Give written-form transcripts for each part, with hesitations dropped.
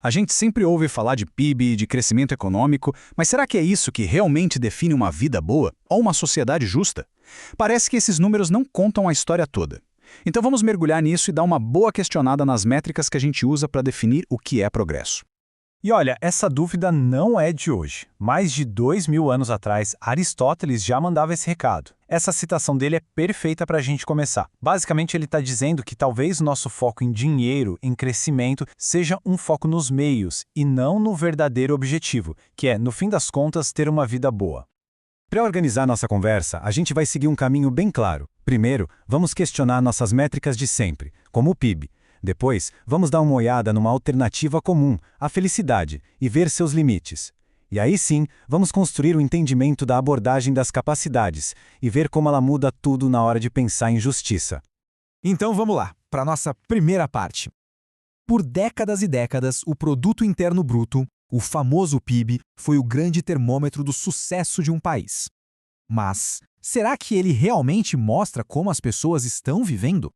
A gente sempre ouve falar de PIB, de crescimento econômico, mas será que é isso que realmente define uma vida boa ou uma sociedade justa? Parece que esses números não contam a história toda. Então vamos mergulhar nisso e dar uma boa questionada nas métricas que a gente usa para definir o que é progresso. E olha, essa dúvida não é de hoje. Mais de 2000 anos atrás, Aristóteles já mandava esse recado. Essa citação dele é perfeita para a gente começar. Basicamente, ele está dizendo que talvez o nosso foco em dinheiro, em crescimento, seja um foco nos meios e não no verdadeiro objetivo, que é, no fim das contas, ter uma vida boa. Para organizar nossa conversa, a gente vai seguir um caminho bem claro. Primeiro, vamos questionar nossas métricas de sempre, como o PIB. Depois, vamos dar uma olhada numa alternativa comum, a felicidade, e ver seus limites. E aí sim, vamos construir o entendimento da abordagem das capacidades e ver como ela muda tudo na hora de pensar em justiça. Então vamos lá, para a nossa primeira parte. Por décadas e décadas, o Produto Interno Bruto, o famoso PIB, foi o grande termômetro do sucesso de um país. Mas, será que ele realmente mostra como as pessoas estão vivendo?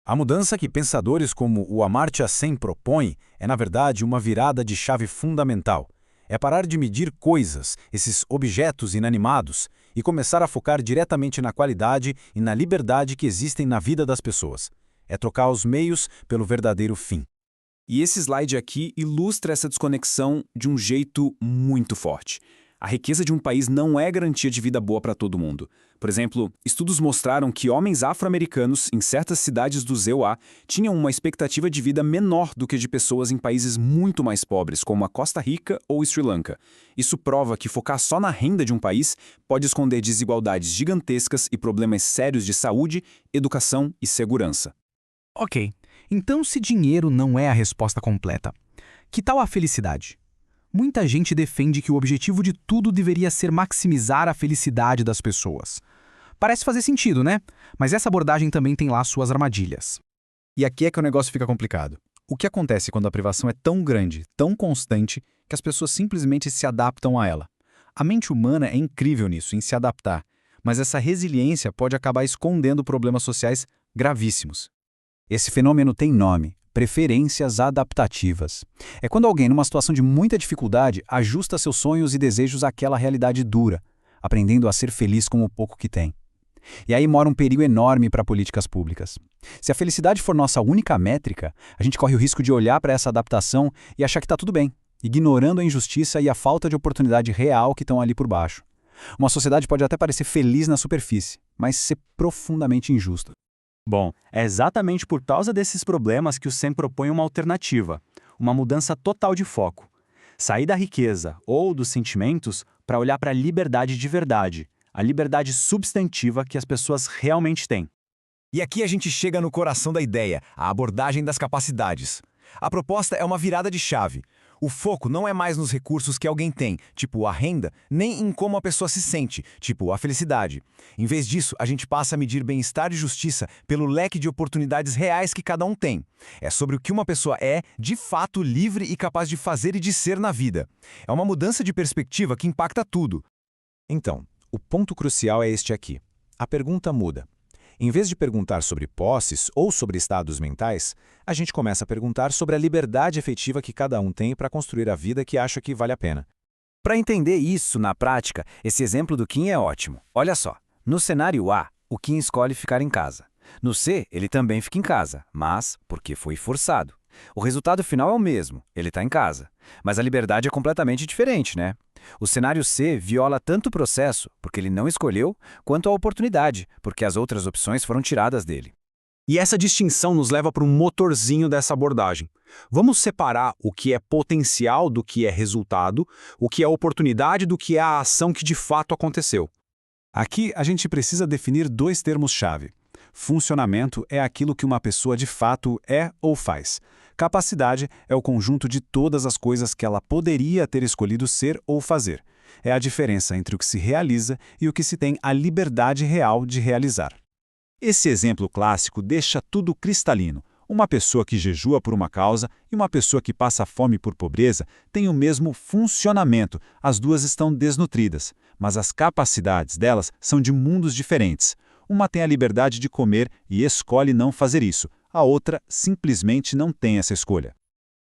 A mudança que pensadores como o Amartya Sen propõem é, na verdade, uma virada de chave fundamental. É parar de medir coisas, esses objetos inanimados, e começar a focar diretamente na qualidade e na liberdade que existem na vida das pessoas. É trocar os meios pelo verdadeiro fim. E esse slide aqui ilustra essa desconexão de um jeito muito forte. A riqueza de um país não é garantia de vida boa para todo mundo. Por exemplo, estudos mostraram que homens afro-americanos em certas cidades do ZEUA tinham uma expectativa de vida menor do que de pessoas em países muito mais pobres, como a Costa Rica ou Sri Lanka. Isso prova que focar só na renda de um país pode esconder desigualdades gigantescas e problemas sérios de saúde, educação e segurança. Ok, então se dinheiro não é a resposta completa, que tal a felicidade? Muita gente defende que o objetivo de tudo deveria ser maximizar a felicidade das pessoas. Parece fazer sentido, né? Mas essa abordagem também tem lá suas armadilhas. E aqui é que o negócio fica complicado. O que acontece quando a privação é tão grande, tão constante, que as pessoas simplesmente se adaptam a ela? A mente humana é incrível nisso, em se adaptar, mas essa resiliência pode acabar escondendo problemas sociais gravíssimos. Esse fenômeno tem nome: preferências adaptativas. É quando alguém, numa situação de muita dificuldade, ajusta seus sonhos e desejos àquela realidade dura, aprendendo a ser feliz com o pouco que tem. E aí mora um perigo enorme para políticas públicas. Se a felicidade for nossa única métrica, a gente corre o risco de olhar para essa adaptação e achar que está tudo bem, ignorando a injustiça e a falta de oportunidade real que estão ali por baixo. Uma sociedade pode até parecer feliz na superfície, mas ser profundamente injusta. Bom, é exatamente por causa desses problemas que o Sen propõe uma alternativa, uma mudança total de foco. Sair da riqueza ou dos sentimentos para olhar para a liberdade de verdade, a liberdade substantiva que as pessoas realmente têm. E aqui a gente chega no coração da ideia, a abordagem das capacidades. A proposta é uma virada de chave. O foco não é mais nos recursos que alguém tem, tipo a renda, nem em como a pessoa se sente, tipo a felicidade. Em vez disso, a gente passa a medir bem-estar e justiça pelo leque de oportunidades reais que cada um tem. É sobre o que uma pessoa é, de fato, livre e capaz de fazer e de ser na vida. É uma mudança de perspectiva que impacta tudo. Então, o ponto crucial é este aqui. A pergunta muda. Em vez de perguntar sobre posses ou sobre estados mentais, a gente começa a perguntar sobre a liberdade efetiva que cada um tem para construir a vida que acha que vale a pena. Para entender isso na prática, esse exemplo do Kim é ótimo. Olha só, no cenário A, o Kim escolhe ficar em casa. No C, ele também fica em casa, mas porque foi forçado. O resultado final é o mesmo, ele está em casa. Mas a liberdade é completamente diferente, né? O cenário C viola tanto o processo, porque ele não escolheu, quanto a oportunidade, porque as outras opções foram tiradas dele. E essa distinção nos leva para um motorzinho dessa abordagem. Vamos separar o que é potencial do que é resultado, o que é oportunidade do que é a ação que de fato aconteceu. Aqui a gente precisa definir dois termos-chave. Funcionamento é aquilo que uma pessoa de fato é ou faz. Capacidade é o conjunto de todas as coisas que ela poderia ter escolhido ser ou fazer. É a diferença entre o que se realiza e o que se tem a liberdade real de realizar. Esse exemplo clássico deixa tudo cristalino. Uma pessoa que jejua por uma causa e uma pessoa que passa fome por pobreza têm o mesmo funcionamento. As duas estão desnutridas, mas as capacidades delas são de mundos diferentes. Uma tem a liberdade de comer e escolhe não fazer isso. A outra simplesmente não tem essa escolha.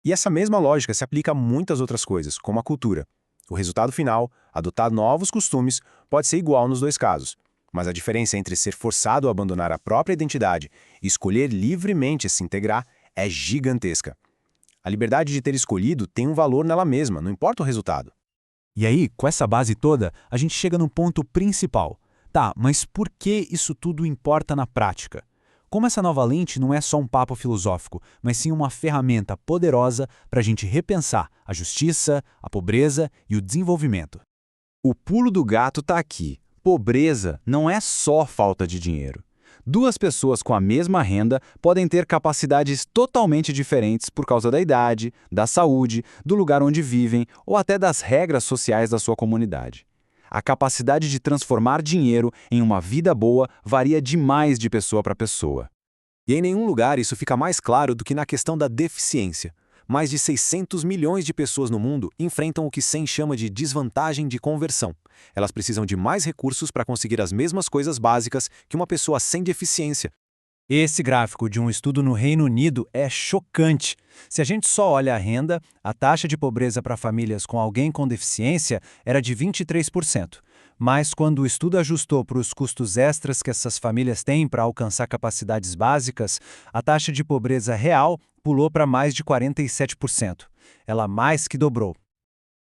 E essa mesma lógica se aplica a muitas outras coisas, como a cultura. O resultado final, adotar novos costumes, pode ser igual nos dois casos. Mas a diferença entre ser forçado a abandonar a própria identidade e escolher livremente se integrar é gigantesca. A liberdade de ter escolhido tem um valor nela mesma, não importa o resultado. E aí, com essa base toda, a gente chega no ponto principal. Tá, mas por que isso tudo importa na prática? Como essa nova lente não é só um papo filosófico, mas sim uma ferramenta poderosa para a gente repensar a justiça, a pobreza e o desenvolvimento. O pulo do gato está aqui. Pobreza não é só falta de dinheiro. Duas pessoas com a mesma renda podem ter capacidades totalmente diferentes por causa da idade, da saúde, do lugar onde vivem ou até das regras sociais da sua comunidade. A capacidade de transformar dinheiro em uma vida boa varia demais de pessoa para pessoa. E em nenhum lugar isso fica mais claro do que na questão da deficiência. Mais de 600 milhões de pessoas no mundo enfrentam o que Sen chama de desvantagem de conversão. Elas precisam de mais recursos para conseguir as mesmas coisas básicas que uma pessoa sem deficiência. Esse gráfico de um estudo no Reino Unido é chocante. Se a gente só olha a renda, a taxa de pobreza para famílias com alguém com deficiência era de 23%. Mas quando o estudo ajustou para os custos extras que essas famílias têm para alcançar capacidades básicas, a taxa de pobreza real pulou para mais de 47%. Ela mais que dobrou.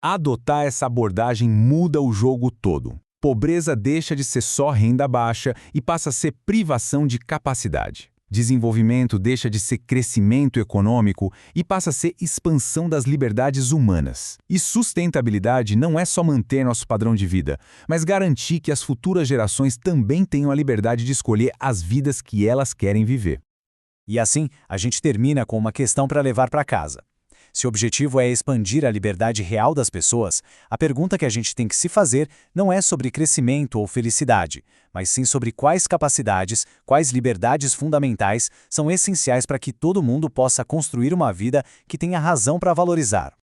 Adotar essa abordagem muda o jogo todo. Pobreza deixa de ser só renda baixa e passa a ser privação de capacidade. Desenvolvimento deixa de ser crescimento econômico e passa a ser expansão das liberdades humanas. E sustentabilidade não é só manter nosso padrão de vida, mas garantir que as futuras gerações também tenham a liberdade de escolher as vidas que elas querem viver. E assim, a gente termina com uma questão para levar para casa. Se o objetivo é expandir a liberdade real das pessoas, a pergunta que a gente tem que se fazer não é sobre crescimento ou felicidade, mas sim sobre quais capacidades, quais liberdades fundamentais são essenciais para que todo mundo possa construir uma vida que tenha razão para valorizar.